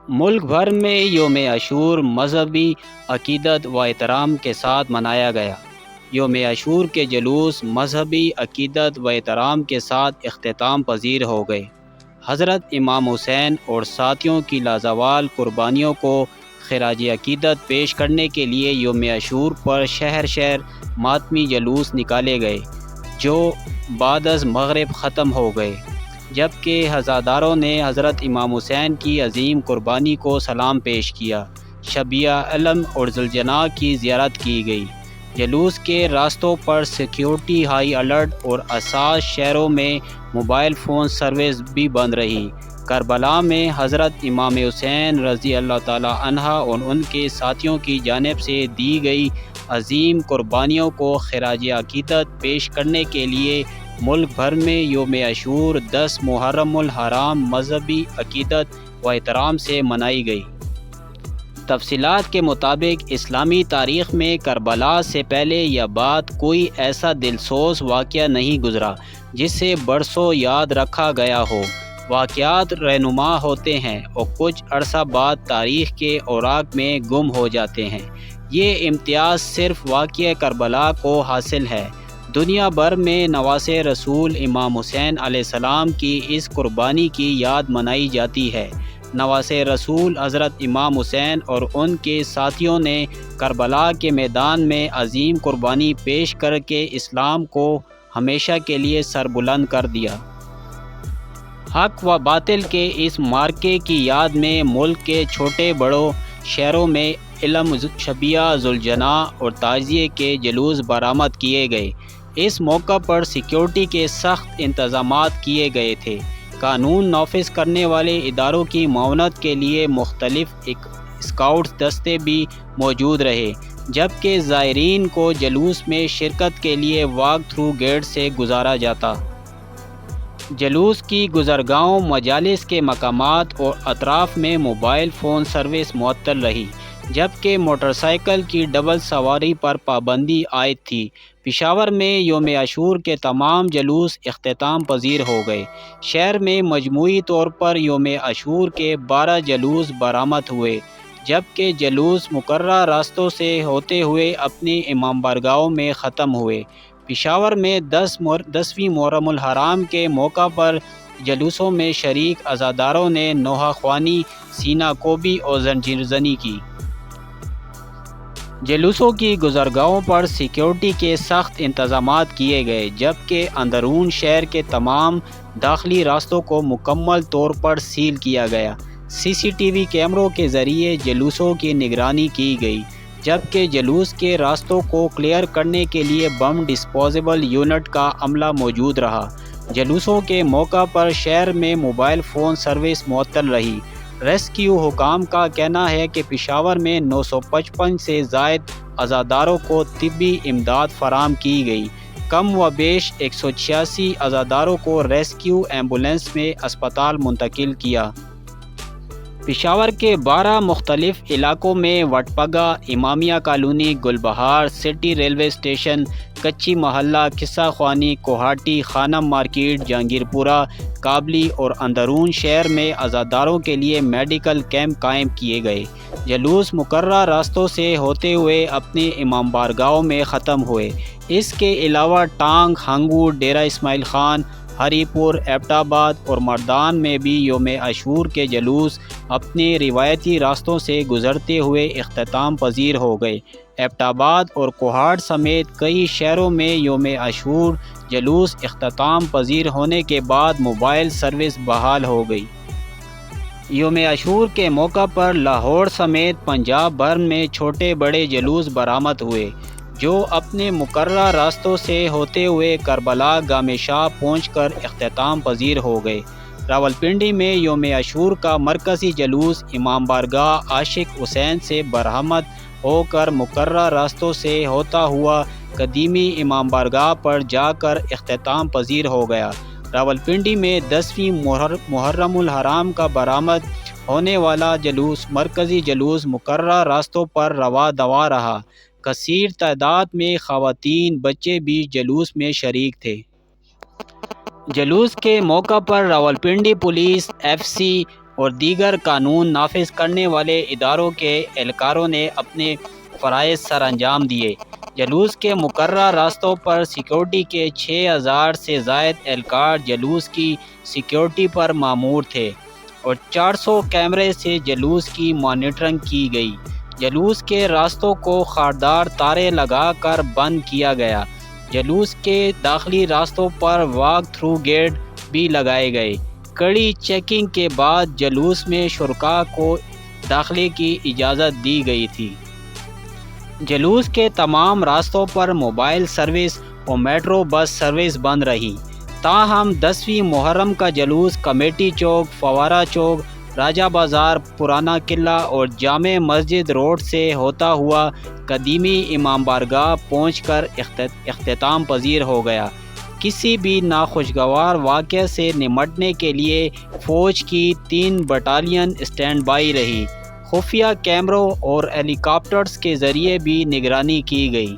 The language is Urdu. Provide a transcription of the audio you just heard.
ملک بھر میں یوم عاشور مذہبی عقیدت و احترام کے ساتھ منایا گیا۔ یوم عاشور کے جلوس مذہبی عقیدت و احترام کے ساتھ اختتام پذیر ہو گئے۔ حضرت امام حسین اور ساتھیوں کی لازوال قربانیوں کو خراج عقیدت پیش کرنے کے لیے یوم عاشور پر شہر شہر ماتمی جلوس نکالے گئے، جو بعد از مغرب ختم ہو گئے، جبکہ عزاداروں نے حضرت امام حسین کی عظیم قربانی کو سلام پیش کیا۔ شبیہ علم اور ذوالجناح کی زیارت کی گئی۔ جلوس کے راستوں پر سیکیورٹی ہائی الرٹ اور اساس شہروں میں موبائل فون سروس بھی بند رہی۔ کربلا میں حضرت امام حسین رضی اللہ تعالی عنہ اور ان کے ساتھیوں کی جانب سے دی گئی عظیم قربانیوں کو خراج عقیدت پیش کرنے کے لیے ملک بھر میں یوم عاشور 10 محرم الحرام مذہبی عقیدت و احترام سے منائی گئی۔ تفصیلات کے مطابق اسلامی تاریخ میں کربلا سے پہلے یا بعد کوئی ایسا دلسوز واقعہ نہیں گزرا جسے برسوں یاد رکھا گیا ہو۔ واقعات رہنما ہوتے ہیں اور کچھ عرصہ بعد تاریخ کے اوراق میں گم ہو جاتے ہیں۔ یہ امتیاز صرف واقعہ کربلا کو حاصل ہے۔ دنیا بھر میں نواسہ رسول امام حسین علیہ السلام کی اس قربانی کی یاد منائی جاتی ہے۔ نواسہ رسول حضرت امام حسین اور ان کے ساتھیوں نے کربلا کے میدان میں عظیم قربانی پیش کر کے اسلام کو ہمیشہ کے لیے سربلند کر دیا۔ حق و باطل کے اس معرکے کی یاد میں ملک کے چھوٹے بڑوں شہروں میں علم، شبیہ، ذوالجناح اور تعزیے کے جلوس برآمد کیے گئے۔ اس موقع پر سیکیورٹی کے سخت انتظامات کیے گئے تھے۔ قانون نافذ کرنے والے اداروں کی معاونت کے لیے مختلف اسکاؤٹس دستے بھی موجود رہے، جبکہ زائرین کو جلوس میں شرکت کے لیے واک تھرو گیٹ سے گزارا جاتا۔ جلوس کی گزرگاہوں، مجالس کے مقامات اور اطراف میں موبائل فون سروس معطل رہی، جبکہ موٹر سائیکل کی ڈبل سواری پر پابندی عائد تھی۔ پشاور میں یوم عاشور کے تمام جلوس اختتام پذیر ہو گئے۔ شہر میں مجموعی طور پر یوم عاشور کے 12 جلوس برآمد ہوئے، جبکہ جلوس مقررہ راستوں سے ہوتے ہوئے اپنی امام بارگاہوں میں ختم ہوئے۔ پشاور میں 10ویں محرم الحرام کے موقع پر جلوسوں میں شریک عزاداروں نے نوحہ خوانی، سینہ کوبی اور زنجیر زنی کی۔ جلوسوں کی گزرگاہوں پر سیکیورٹی کے سخت انتظامات کیے گئے، جبکہ اندرون شہر کے تمام داخلی راستوں کو مکمل طور پر سیل کیا گیا۔ سی سی ٹی وی کیمروں کے ذریعے جلوسوں کی نگرانی کی گئی، جبکہ جلوس کے راستوں کو کلیئر کرنے کے لیے بم ڈسپوزیبل یونٹ کا عملہ موجود رہا۔ جلوسوں کے موقع پر شہر میں موبائل فون سروس معطل رہی۔ ریسکیو حکام کا کہنا ہے کہ پشاور میں 955 سے زائد عزاداروں کو طبی امداد فراہم کی گئی۔ کم و بیش 186 عزاداروں کو ریسکیو ایمبولینس میں اسپتال منتقل کیا۔ پشاور کے 12 مختلف علاقوں میں وٹپگا، امامیہ کالونی، گل بہار، سٹی ریلوے اسٹیشن، کچی محلہ، قصہ خوانی، کوہاٹی، خانم مارکیٹ، جہانگیر پورہ، کابلی اور اندرون شہر میں عزاداروں کے لیے میڈیکل کیمپ قائم کیے گئے۔ جلوس مقررہ راستوں سے ہوتے ہوئے اپنے امام بارگاہوں میں ختم ہوئے۔ اس کے علاوہ ٹانگ، ہنگو، ڈیرہ اسماعیل خان، ہری پور، ایبٹ آباد اور مردان میں بھی یوم عاشور کے جلوس اپنے روایتی راستوں سے گزرتے ہوئے اختتام پذیر ہو گئے۔ ایبٹ آباد اور کوہاٹ سمیت کئی شہروں میں یوم عاشور جلوس اختتام پذیر ہونے کے بعد موبائل سروس بحال ہو گئی۔ یوم عاشور کے موقع پر لاہور سمیت پنجاب بھر میں چھوٹے بڑے جلوس برآمد ہوئے، جو اپنے مقررہ راستوں سے ہوتے ہوئے کربلا گام شاہ پہنچ کر اختتام پذیر ہو گئے۔ راولپنڈی میں یوم عاشور کا مرکزی جلوس امام بارگاہ عاشق حسین سے برآمد ہو کر مقررہ راستوں سے ہوتا ہوا قدیمی امام بارگاہ پر جا کر اختتام پذیر ہو گیا۔ راولپنڈی میں 10ویں محرم الحرام کا برآمد ہونے والا جلوس مرکزی جلوس مقررہ راستوں پر رواں دواں رہا۔ کثیر تعداد میں خواتین، بچے بھی جلوس میں شریک تھے۔ جلوس کے موقع پر راولپنڈی پولیس، ایف سی اور دیگر قانون نافذ کرنے والے اداروں کے اہلکاروں نے اپنے فرائض سر انجام دیے۔ جلوس کے مقررہ راستوں پر سیکورٹی کے 6000 سے زائد اہلکار جلوس کی سیکورٹی پر مامور تھے اور 400 کیمرے سے جلوس کی مانیٹرنگ کی گئی۔ جلوس کے راستوں کو خاردار تاریں لگا کر بند کیا گیا۔ جلوس کے داخلی راستوں پر واک تھرو گیٹ بھی لگائے گئے۔ کڑی چیکنگ کے بعد جلوس میں شرکاء کو داخلے کی اجازت دی گئی تھی۔ جلوس کے تمام راستوں پر موبائل سروس اور میٹرو بس سروس بند رہی۔ تاہم 10ویں محرم کا جلوس کمیٹی چوک، فوارہ چوک، راجہ بازار، پرانا قلعہ اور جامع مسجد روڈ سے ہوتا ہوا قدیمی امام بارگاہ پہنچ کر اختتام پذیر ہو گیا۔ کسی بھی ناخوشگوار واقعے سے نمٹنے کے لیے فوج کی 3 بٹالین اسٹینڈ بائی رہی۔ خفیہ کیمروں اور ہیلی کاپٹرز کے ذریعے بھی نگرانی کی گئی۔